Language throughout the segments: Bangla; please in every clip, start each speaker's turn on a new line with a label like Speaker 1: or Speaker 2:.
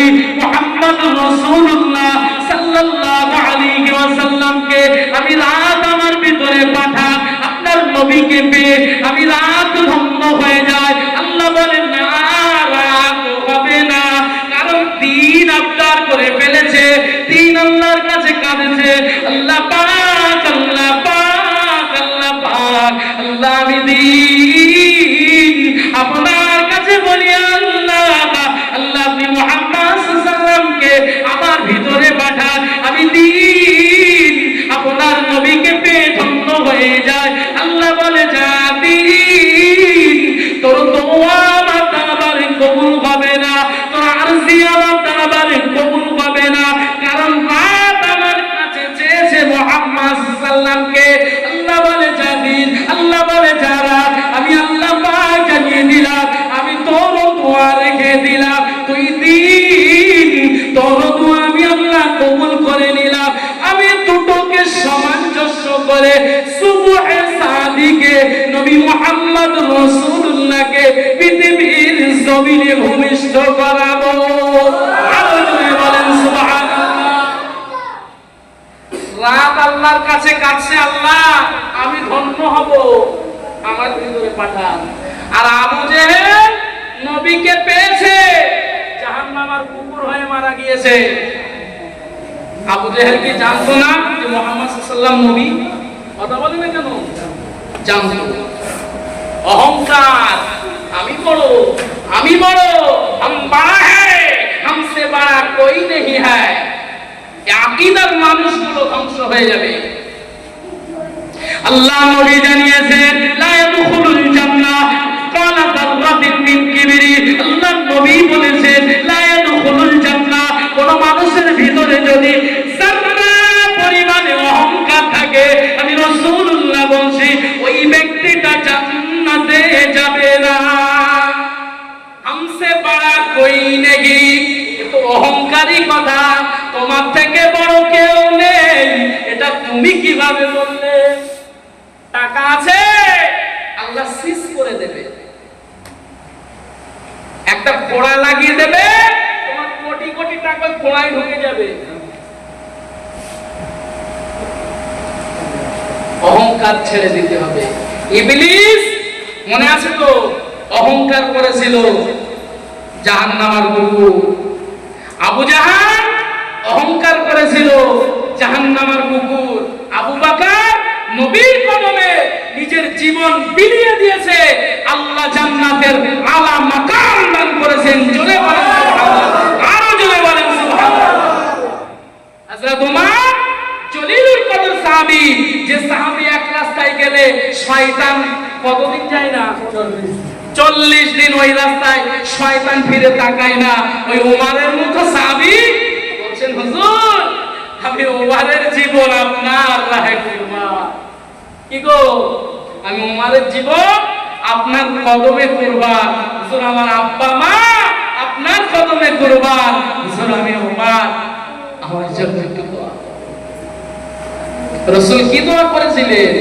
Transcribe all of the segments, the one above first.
Speaker 1: নবী মুহাম্মদুর রাসূলুল্লাহ সাল্লাল্লাহু আলাইহি ওয়াসাল্লামকে আমি রাত আমার ভিতরে পাঠান, আপনার নবীকে পেয়ে আমি রাত ধন্য হয়ে যায়। আল্লাহ বলেন না, রাত হবে না, কারণ দিন আবদার করে ফেলেছে, দিন আল্লাহর কাছে কাঁদেছে। আল্লাহ পাক, আল্লাহ পাক, আল্লাহ পাক, আল্লাহ আমি দিন আপনার কাছে বলি, আল্লাহ আল্লাহ আপনি মুহাম্মদ সাল্লাল্লাহু আলাইহি ওয়াসাল্লামকে আমার ভিতরে পাঠান, আমি দিন আপনার নবীকে পেয়ে ধন্য হয়ে যায়। আল্লাহ বলে, যাবি তোর দোয়া আমার দরবারে কবুল হবে না, তোর আরজি আমার দরবারে কবুল হবে না, কারণ রাত আমার কাছে চেয়েছে মুহাম্মদ সাল্লাল্লাহু আলাইহি ওয়াসাল্লামকে। আল্লাহ বলে, যাবি, আল্লাহ বলে, যারা আমি আল্লাহ পাক জানিয়ে দিলাম, আমি তোর দোয়া রেখে দিলাম, তুই দিন তোর দোয়া আমি আল্লাহ কবুল করে নিলাম। আমি দুটোকে সামঞ্জস্য করে সুবহে সাদিকে নবী মুহাম্মদ রাসূলুল্লাহকে পৃথিবীর জমিনে ভূমিষ্ঠ করাবো। আরো জোরে বলেন সুবহানাল্লাহ। রাত আল্লাহর কাছে কাছে, আল্লাহ আমি ধন্য হব, আমার ভিতরে পাঠান। আর আবু জেহেল নবীকে পেয়েছে, জাহান্নামের কুকুর হয়ে মারা গিয়েছে। আবু জেহেল কি জানতো না যে মুহাম্মদ সাল্লাল্লাহু আলাইহি ওয়াসাল্লাম নবী? কথা বলেন না কেন? জানতো। অহংকার, আমি বড়, আমি বড়, हम बड़ा है, हमसे बड़ा कोई नहीं है, এই আকীদার মানুষগুলো ধ্বংস হয়ে যাবে। আল্লাহ নবী জানিয়েছেন, লা ইয়াদখুলুল জান্নাহ ক্বালা যাররাতিন মিন কিবরি। আল্লাহ নবী বলেছেন, লা ইয়াদখুলুল জান্নাহ, কোন মানুষের ভিতরে যদি যাররা পরিমাণে অহংকার থাকে, আমি রাসূলুল্লাহ বলছি, ওই ব্যক্তিটা জান্নাতে যাবে না। हमसे बड़ा कोई नहीं, এত অহংকারী কথা, তোমার থেকে বড় কেউ নেই, এটা তুমি কিভাবে বললে? টাকা আছে, আল্লাহ সিজ করে দেবে, একটা ঘোড়া লাগিয়ে দেবে, তোমার কোটি কোটি টাকা ঘোড়ায় ঢুকে যাবে। অহংকার ছেড়ে দিতে হবে। ইবলিস মনে আছে তো, অহংকার করেছিল, জাহান্নামের কুকুর। আবু জাহাল অহংকার করেছিল, জাহান্নামের কুকুর। আবু বকর নবীর কদমে নিজের জীবন বিলিয়ে দিয়েছে, আল্লাহ জান্নাতের আলা মাকাম দান করেছেন। জোরে বলেন সুবহানাল্লাহ, আরো জোরে বলেন সুবহানাল্লাহ। হযরত ওমর জলিলুল কদর সাহাবী, যে সাহাবী এক রাস্তায় গেলে শয়তান কতদিন যায় না? 40 দিন ওই রাস্তায় শয়তান ফিরে তাকায় না। ওই ওমরের মতো সাহাবী বলছেন, হুজুর আমি ওমরের জীবন আপনার রাহে কুরবান। কি গো, আমি ওমরের জীবন আপনার কদমে কুরবান। হুজুর আমার আব্বা মা আপনার কদমে কুরবান। হুজুর আমি ওমর, আমার জন্য একটু দোয়া। রাসূল কি দোয়া করেছিলেন?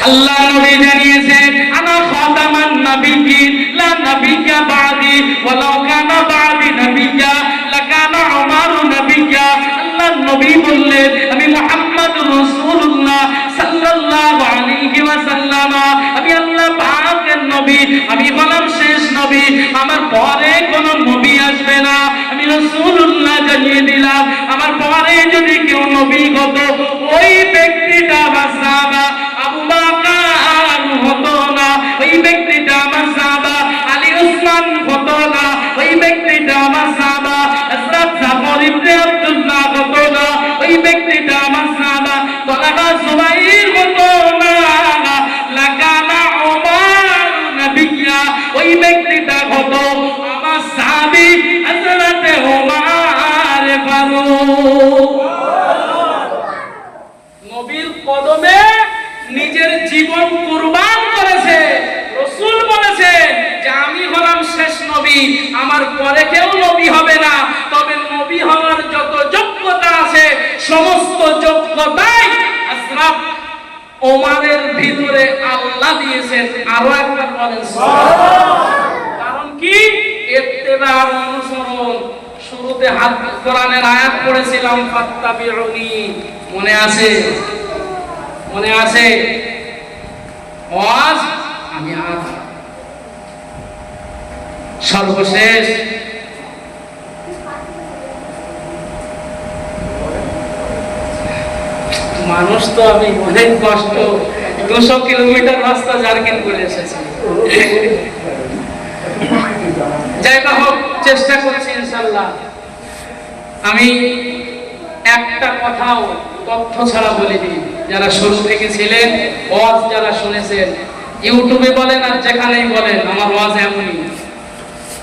Speaker 1: আল্লাহ নবী জানিয়েছেন, আনা খাতামান নাবিয়্যিন লা নাবিয়্যা বাদি ওয়ালাউ কানা বাদি নাবিয়্যা লাকানা উমারু নাবিয়্যা। আল্লাহ নবী বললেন, আমি মুহাম্মদুর রাসূলুল্লাহ সাল্লাল্লাহু আলাইহি ওয়াসাল্লাম, আমি আল্লাহ পাকের নবী, আমি হলাম শেষ নবী, আমার পরে কোনো নবী আসবে না। আমি রাসূলুল্লাহ জানিয়ে দিলাম, আমার পরে যদি কেউ নবী হতো, ওই ব্যক্তিটা আমার সাহাবা আবু বকর হতো না, ওই ব্যক্তিটা আমার সাহাবা আলী উসমান হতো না, ওই ব্যক্তিটা আমার সাহাবা হযরত জাফর ইবনে আব্দুল্লাহ হতো না, ওই ব্যক্তিটা আমার সাহাবা তালহা জুবাইর হতো না, লাকানা উমর নবিয়্যা, ওই ব্যক্তিটা হতো আমার সাহাবী হযরত ওমর ফারুক। নবীর কদমে নিজের জীবন কুরবান করেছে। রাসূল বলেছেন যে আমি হলাম শেষ নবী, আমার পরে কেউ নবী হবে না, তবে নবী হওয়ার যত যোগ্যতা আছে সমস্ত যোগ্যতাই হযরত ওমরের ভিতরে আল্লাহ দিয়েছেন। আরো একবার বলেন সুবহানাল্লাহ। কারণ কি? ইত্তেবা শুরুতে হাত কোরআনের আয়াত পড়েছিলাম ফাত্তাবিউনি, মনে আছে? মনে আছে? ওয়াজ আমি আজ সর্বশেষ মানুষ তো আমি অনেক কষ্ট 200 কিলোমিটার রাস্তা জার্কিং করে এসেছি। যাই হোক, চেষ্টা করছি ইনশাআল্লাহ। আমি একটা কথাও তথ্য ছাড়া বলিনি। যারা শুরু থেকে ছিলেন, ওয়াজ যারা শুনেছেন, ইউটিউবে বলেন আর যেখানেই বলেন, আমার ওয়াজ এমনই,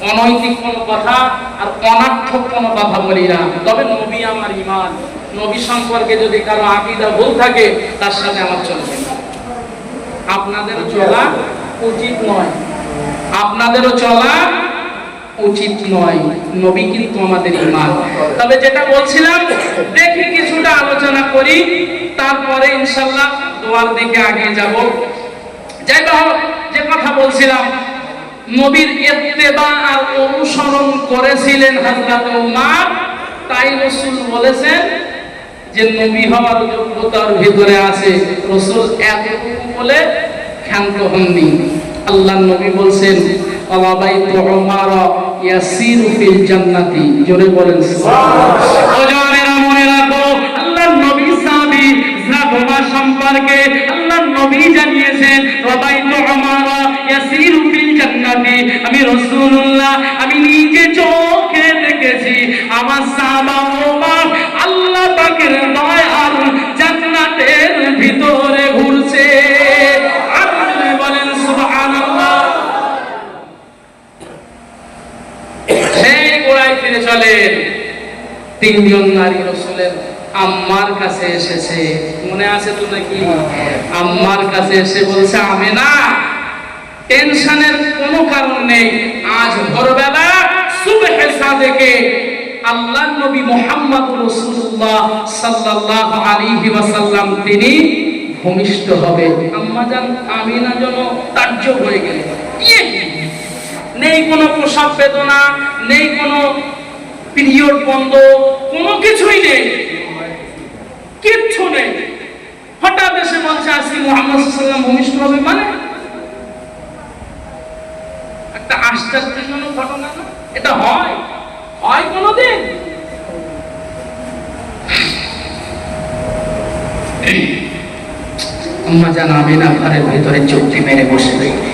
Speaker 1: অনৈতিক কোনো কথা আর অনার্থক কোনো কথা বলি না। তবে নবী আমার ঈমান, নবী সম্পর্কে যদি কারো আকীদা ভুল থাকে তার সাথে আমার চলবে না। আপনাদেরও চলা উচিত নয়, আপনাদেরও চলা উচিত নয়। নবী কিন্তু আমাদের ঈমান। তবে যেটা বলছিলাম, দেখি কিছুটা আলোচনা করি, তারপরে ইনশাআল্লাহ দোয়ার দিকে আগে যাব। যাই হোক, যে কথা বলছিলাম, নবীর ইত্তেবা আর অনুসরণ করেছিলেন হযরত উমর, তাই রাসূল বলেছেন যে নবী হওয়ার যোগ্যতার ভিতরে আছে। রাসূল এতটুকু বলে ক্ষান্ত হননি। আল্লাহর নবী বলছেন আলাবাইতু উমর ইয়াসিরু ফিল জান্নাতি, জোরে বলেন সুবহানাল্লাহ। ওজনেরা মনে রাখো, আল্লাহর নবী সাহাবী যারা সম্পর্কে আল্লাহর নবী জানিয়েছেন আলাবাইতু উমর ইয়াসিরু ফিল জান্নাতি, আমি রাসূলুল্লাহ আমি নিজে চোখে দেখেছি আমার সাহাবা উমর আল্লাহ পাকের দয়ার জান্নাতের ভিতরে ঘুরছে। আপনি বলেন সুবহানাল্লাহ। সেই গোড়ায় ফিরে চলেন। তিনজন নারী রাসূলের আম্মার কাছে এসেছে, মনে আছে তো নাকি? আম্মার কাছে এসে বলছে, আমেনা টেনশনের কোনো কারণ নেই, আজ ভোরবেলা সুবহে সাদেকে আল্লাহর নবী মুহাম্মদ রাসূলুল্লাহ সাল্লাল্লাহু আলাইহি ওয়াসাল্লাম তিনি ভূমিষ্ঠ হবে। আম্মা জান আমিনা যেন তাজ্জব হয়ে গেলেন। নেই কোনো প্রসব বেদনা, নেই কোনো পিরিয়ড বন্ধ, কোনো কিছুই নেই, কিচ্ছু নেই। হঠাৎ এসে বলছে আজকে মুহাম্মদ সাল্লাল্লাহু আলাইহি ওয়াসাল্লাম ভূমিষ্ঠ হবে, মানে একটা আশ্চর্যজনক ঘটনা না? এটা হয় হয় কোনোদিন? আম্মা জান আমিনা ঘরের ভিতরে চুপটি মেরে বসে রইলেন।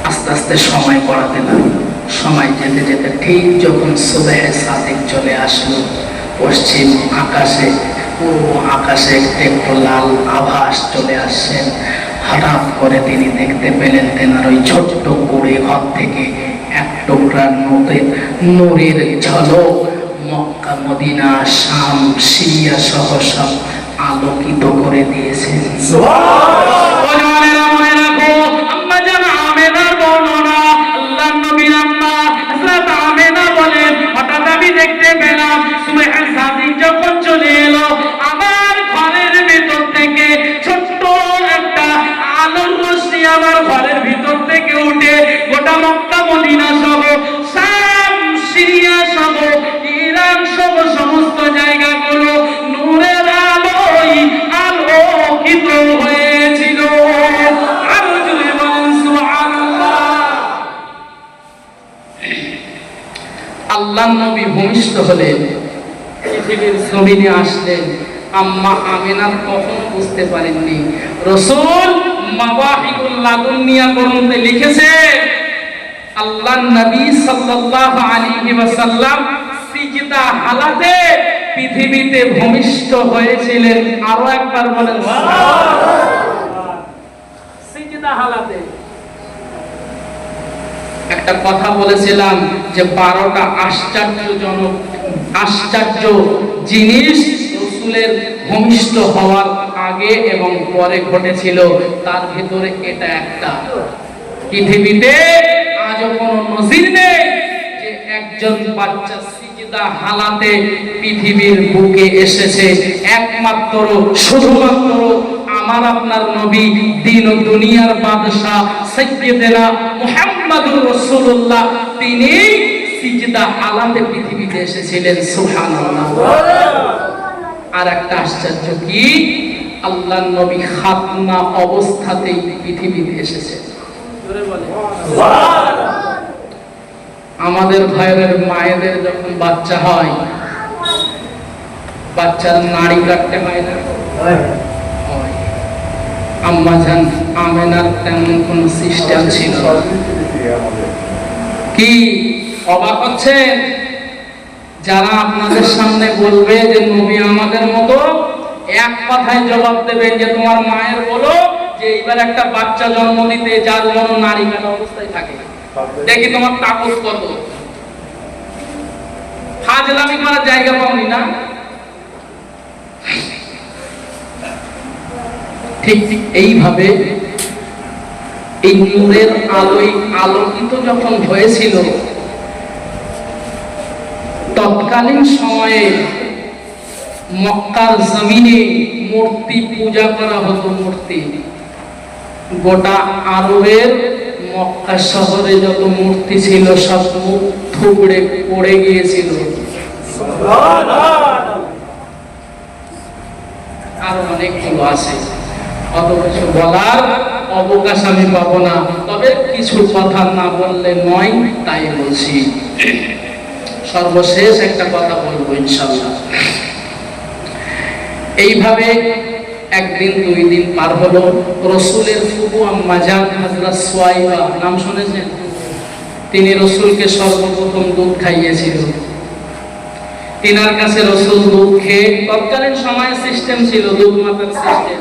Speaker 1: আস্তে আস্তে সময় গড়াতে লাগলো। সময় যেতে যেতে ঠিক যখন সুবহে সাদিক চলে আসলো, পশ্চিম আকাশে, পূর্ব আকাশে একটু লাল আভাস চলে আসছেন। হঠাৎ করে তিনি দেখতে পেলেন তেনার ওই ছোট্ট কুড়ে ঘর থেকে এক টুকরা নূরের ঝলক মক্কা, মদিনা, শাম, সিরিয়া সহ সব আলোকিত করে দিয়েছেন। দেখতে পেলাম সুবহে সাদিক যখন চলে এলো, আমার ঘরের ভিতর থেকে ছোট্ট একটা আলোর রশ্মি আমার ঘরের ভিতর থেকে উঠে গোটা মক্কা, মদিনা সহ শাম, সিরিয়া সহ ইরান সহ সমস্ত জায়গাগুলো নূরের আলোয় আলোকিত হয়েছিল। আরো জোরে বলেন সুবহানাল্লাহ। আল্লাহর নবী ভূমিষ্ঠ হলেন, পৃথিবীর জমিনে আসলেন। আম্মা আমিনা কখনো বুঝতে পারেননি। রাসূল মাওয়াহিবুল লাদুনিয়া গ্রন্থে লিখেছে আল্লাহর নবী সাল্লাল্লাহু আলাইহি ওয়াসাল্লাম সিজদা হালাতে পৃথিবীতে ভূমিষ্ঠ হয়েছিলেন। আরো একবার বলেন সুবহানাল্লাহ। সিজদা হালাতে। একটা কথা বলেছিলাম যে 12টা আশ্চর্য জিনিস রাসূলের ভূমিষ্ঠ হওয়ার আগে এবং পরে ঘটেছিল, তার ভিতরে এটা একটা। পৃথিবীতে আজও কোনো নজির নেই যে একজন বাচ্চা সিজদা হালাতে পৃথিবীর বুকে এসেছে। একমাত্র শুধুমাত্র আমার আপনার নবী, দিন ও দুনিয়ার বাদশা সাইয়্যিদনা মুহাম্মদুর রাসূলুল্লাহ, তিনি সিজদা হালাতে পৃথিবীতে এসেছিলেন। সুবহানাল্লাহ। আর একটা আশ্চর্য কি, আল্লাহর নবী খাতনা অবস্থাতেই পৃথিবীতে এসেছেন। জোরে বলে সুবহানাল্লাহ। আমাদের ভাইয়ের মায়েদের যখন বাচ্চা হয়, বাচ্চার নাড়ি কাটতে হয় না? আম্মা জান আমেনার তেমন কোন সিস্টেম ছিল কি? অবাক হচ্ছে যারা আপনাদের সামনে বলবে যে নবী আমাদের মতো, এক কথায় জবাব দেবেন যে তোমার মায়ের বলো যে এইবার একটা বাচ্চা জন্ম দিতে যার জন্য নারী কাটা অবস্থায় থাকে, দেখি তোমার তাকত কত। ফাজলামি করার জায়গা পাওনি না? ঠিক এইভাবে এই নূরের আলোয় আলোকিত যখন হয়েছিল, তৎকালীন সময়ে মক্কার জমিনে মূর্তি পূজা করা হতো। মূর্তি গোটা আরবের মক্কা শহরে যত মূর্তি ছিল সব থুবড়ে পড়ে গিয়েছিল। আরো অনেকগুলো আছে, অত কিছু বলার অবকাশ আমি পাবো না, তবে কিছু কথা না বললে নয়, তাই বলছি। সর্বশেষ একটা কথা বলবো ইনশাআল্লাহ। এইভাবে একদিন দুই দিন পার হলো, রসুলের ফুফু আম্মা জান হযরত সুয়াইবা, নাম শুনেছেন? তিনি রসুলকে সর্বপ্রথম দুধ খাইয়েছিল। তিনার কাছে রসুল দুধ খেয়ে, তৎকালীন সময়ে সিস্টেম ছিল দুধ মাতার সিস্টেম,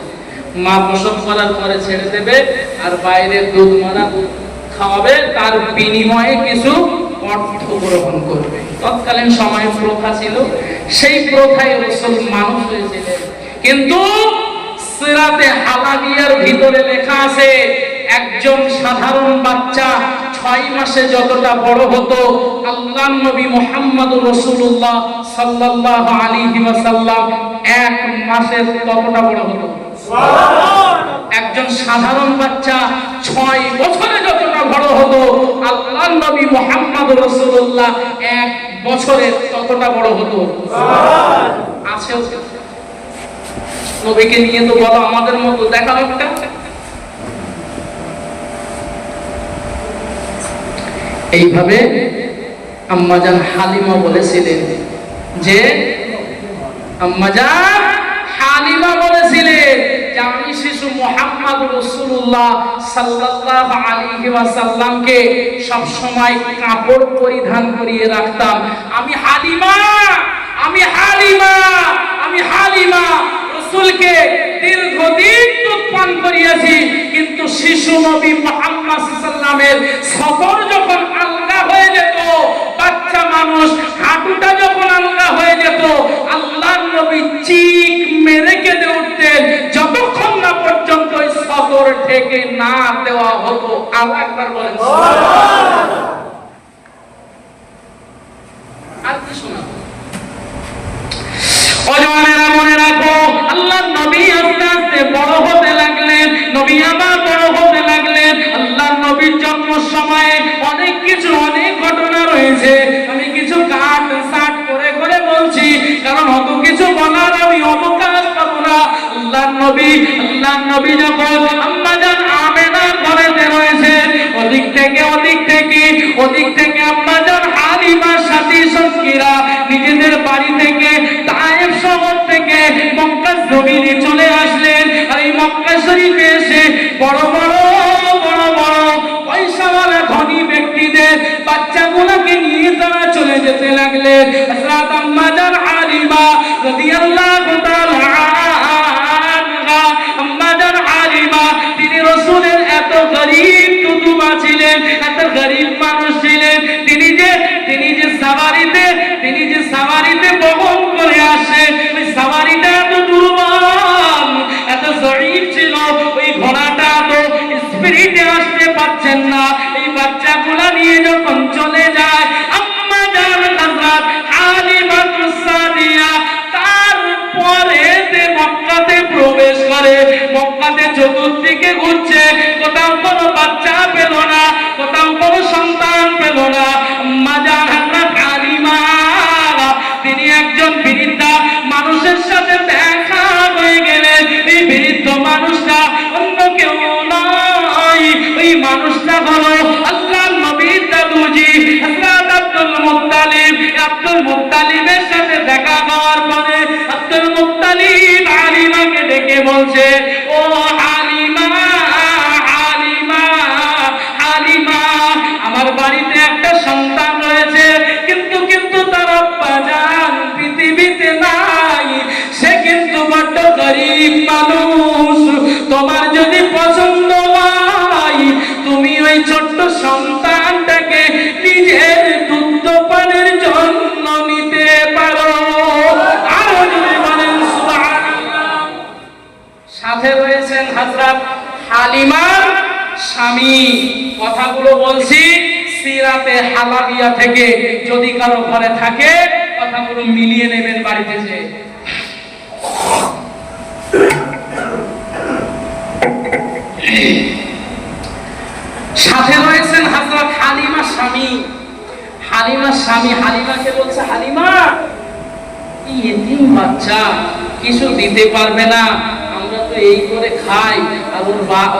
Speaker 1: মা প্রসব করার পরে ছেড়ে দেবে আর বাইরে দুধ মারা খাওয়াবে, তার বিনিময়ে কিছু অর্থ গ্রহণ করবে। তৎকালীন সময়ে প্রথা ছিল, সেই প্রথায় রসুল মানুষ হয়েছিলেন। কিন্তু সিরাতে হালাবিয়ার ভিতরে লেখা আছে একজন সাধারণ বাচ্চা 6 মাসে যতটা বড় হতো, আল্লাহর নবী মুহাম্মদুর রাসূলুল্লাহ সাল্লাল্লাহু আলাইহি ওয়াসাল্লাম 1 মাসে ততটা বড় হতো। একজন সাধারণ বাচ্চা 6 বছরে যতটা বড় হতো, আল্লাহর নবী মুহাম্মদুর রাসূলুল্লাহ 1 বছরে ততটা বড় হতো। আছে নবীকে নিয়ে তো বলো আমাদের মতো দেখা একটা। এইভাবে আম্মাজান হালিমা বলেছিলেন যে আম্মাজান হালিমা বলেছিলেন যে আমি শিশু মুহাম্মদ রাসূলুল্লাহ সাল্লাল্লাহু আলাইহি ওয়াসাল্লামকে সব সময় কাপড় পরিধান করিয়ে রাখতাম। আমি হালিমা, আমি হালিমা, আমি হালিমা রাসূলকে দীর্ঘদিন দুধ পান করিয়েছি, কিন্তু শিশু নবী মুহাম্মদ সাল্লামের সফর যখন আলগা হয়ে যেত, বাচ্চা মানুষ হাঁটুটা যখন আলগা হয়ে যেত, আল্লাহর নবী চিক মেরে কেঁদে উঠতেন, যতক্ষণ না পর্যন্ত ওই সফর ঠেকে না দেওয়া হতো। আল্লাহু আকবার বলেন সুবহানাল্লাহ। আর কি শোনা ওজনেরা মনে রাখো, আল্লাহর নবী আস্তে আস্তে বড় হতে লাগলেন, নবী আবার বড় হতে লাগলেন। আল্লাহর নবীর জন্ম সময়ে অনেক কিছু, অনেক ঘটনা রয়েছে। আমি কিছু কাট সাট করে করে বলছি, কারণ অত কিছু বলার আমি অবকাশ পাবো না। আল্লাহর নবী যখন আম্মা জান আমেনা ঘরেতে রয়েছে, ওদিক থেকে আম্মা জান হালিমার সাথী সঙ্গীরা নিজেদের বাড়ি থেকে তায়েফ শহর থেকে মক্কা জমিনে চলে আসলেন। আর এই মক্কা শরীফে এসে বড় বড় পয়সাওয়ালা ধনী ব্যক্তিদের বাচ্চাগুলোকে নিয়ে তারা চলে যেতে লাগলেন। হযরত আম্মা জান হালিমা রাদিয়াল্লাহু তাআলা আনহা, আম্মা জান হালিমা তিনি রাসূলের এত গরীব কুতুবা ছিলেন, এত গরীব মানুষ ছিলেন, তিনি যে সাওয়ারিতে বহন করে আসেন, ওই সাওয়ারিটা এত দুর্বল, এত জয়ীফ ছিল, ওই ঘোড়াটা তো স্পিরিটে আসতে পারছেন না। এই বাচ্চাগুলা নিয়ে যখন চলে যায়, আম্মা জান হযরত হালিমা সাদিয়া তারপরে মক্কাতে প্রবেশ করে। মক্কাতে চতুর্দিকে ঘুরছে, কোথাও কোনো বাচ্চা পেল না, কোথাও কোনো সন্তান পেল না। আম্মা জান আব্দুল মুত্তালিবের সাথে দেখা হওয়ার পরে আব্দুল মুত্তালিব হালিমাকে ডেকে বলছে, ও হালিমা, হালিমা, হালিমা, আমার বাড়িতে একটা সন্তান রয়েছে, কিন্তু তার আব্বা জান পৃথিবীতে নাই, সে কিন্তু বড্ড গরিব মানুষ, তোমার যদি পছন্দ হয় তুমি ওই ছোট্ট সন্তানটাকে নিজের দুধ পানের জন্য নিতে পারো। আরো যদি বলেন সুবহানাল্লাহ। সাথে রয়েছেন হযরত হালিমার স্বামী। কথাগুলো বলছি সিরাতে হালাবিয়া থেকে, যদি কারো ঘরে থাকে কথাগুলো মিলিয়ে নেবেন বাড়িতে যে। সাথে রয়েছেন হযরত হালিমার স্বামী। হালিমার স্বামী হালিমাকে বলছে, হালিমা, এই এতিম বাচ্চা কিছু দিতে পারবে না, আমরা তো এই করে খাই, আর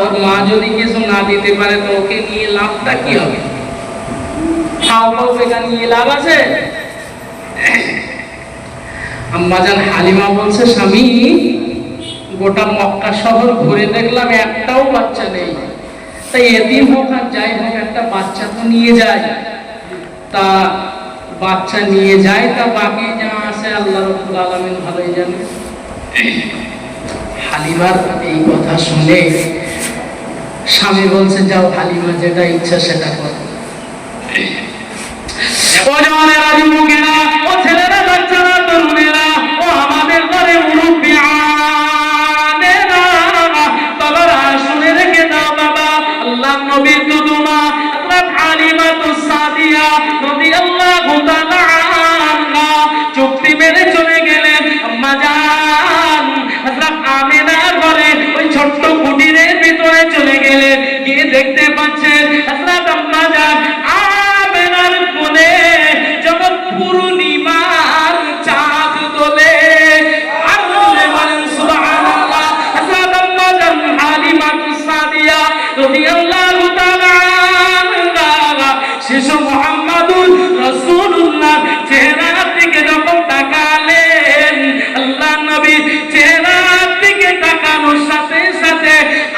Speaker 1: ওর মা যদি কিছু না দিতে পারে তো ওকে নিয়ে লাভটা কি হবে? খাওয়া ওকে নিয়ে লাভ আছে? আম্মাজান হালিমা বলছে, স্বামী, গোটা মক্কা শহর ঘুরে দেখলাম একটাও বাচ্চা নেই, তাই এতিম হোক আর যাই হোক একটা বাচ্চা তো নিয়ে যায়। তা বাচ্চা নিয়ে যায়, তা বাকি যা আছে আল্লাহ রাব্বুল আলামিন ভালোই জানে। হালিমার এই কথা শুনে স্বামী বলছে, যাও হালিমা, যেটা ইচ্ছা সেটা করো। ও জওয়ানেরা, যুবকেরা, ও ছেলেরা, বাচ্চারা, তরুণেরা, ও আমাদের ঘরে মুরব্বি আনেরা, বাবারা শুনে রেখে দাও বাবা, আল্লাহর নবীর দুদুমা হযরত হালিমাতুস সাদিয়া রাদিয়াল্লাহু তাআলা আনহা চুক্তি মেনে চলে গেলেন আম্মা জান হযরত আমিনার ঘরে, ওই ছোট্ট কুটিরের ভিতরে চলে গেলেন। গিয়ে দেখতে পাচ্ছেন হযরত আম্মা জান আমিনার কোলে যখন পূর্ণিমার চাঁদ দোলে। আর বলেন সুবহানাল্লাহ। হযরত আম্মা জান হালিমাতুস সাদিয়া রাদিয়াল্লাহু তাআলা আনহা শিশু মুহাম্মাদুর রাসূলুল্লাহ চেহারার দিকে যখন তাকালেন, আল্লাহর নবী চেহারার দিকে তাকানোর সাথে সাথে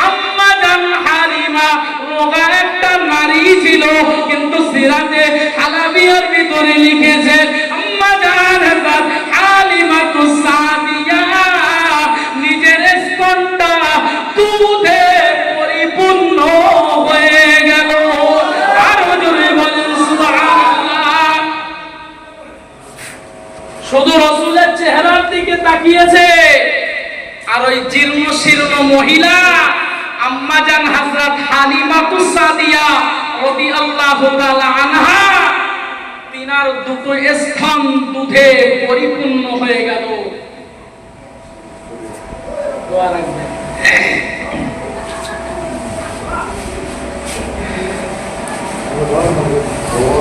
Speaker 1: আম্মা জান হালিমা রোগা একটা নারী ছিল, কিন্তু সিরাতে হালাবিয়ার ভিতরে লিখেছে আম্মা জান হযরত হালিমাতুস সাদিয়া নিজের স্তনটা দুধে পরিপূর্ণ হয়ে গেল। আরো জোরে বলেন সুবহানাল্লাহ। শুধু রাসূলের চেহারার দিকে তাকিয়েছে, আর ওই জীর্ণ শীর্ণ মহিলা আম্মা জান হযরত হালিমাতুস সাদিয়া রাদিয়াল্লাহু তাআলা আনহা, তিনার দুটো স্তন দুধে পরিপূর্ণ হয়ে গেল। দোয়া রাখবেন।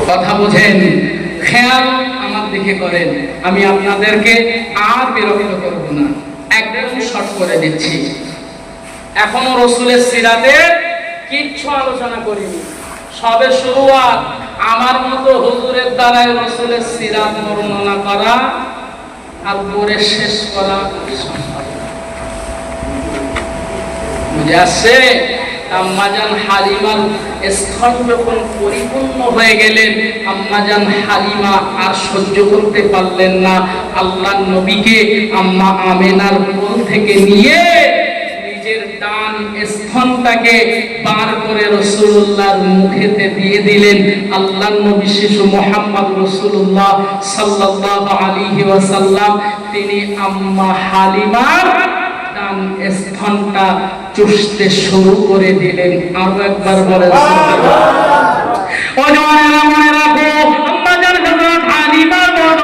Speaker 1: কথা বুঝেন, খেয়াল আমার দিকে করেন, আমি আপনাদেরকে আর বিরক্ত করব না, একদম শর্ট করে দিচ্ছি। এখনো রাসূলের সিরাতে কিচ্ছু আলোচনা করিনি, সবে শুরুয়াত। আমার মতো হুজুরের দ্বারাই রাসূলের সিরাত বর্ণনা করা আর পরে শেষ করা সম্ভব। বুঝে আসছে? আম্মা জান হালিমার স্তন যখন পরিপূর্ণ হয়ে গেলেন, আম্মা জান হালিমা আর সহ্য করতে পারলেন না, আল্লাহর নবীকে আম্মা আমেনার কোল থেকে নিয়ে নিজের ডান স্তনটাকে বার করে রাসূলুল্লাহর মুখেতে দিয়ে দিলেন। আল্লাহর নবী শিশু মুহাম্মদ রাসূলুল্লাহ সাল্লাল্লাহু আলাইহি ওয়াসাল্লাম তিনি আম্মা হালিমার ডান স্তনটা চুষতে শুরু করে দিলেন। আরো একবার বলেন সুবহানাল্লাহ। ও জওয়ানেরা, মনে রাখো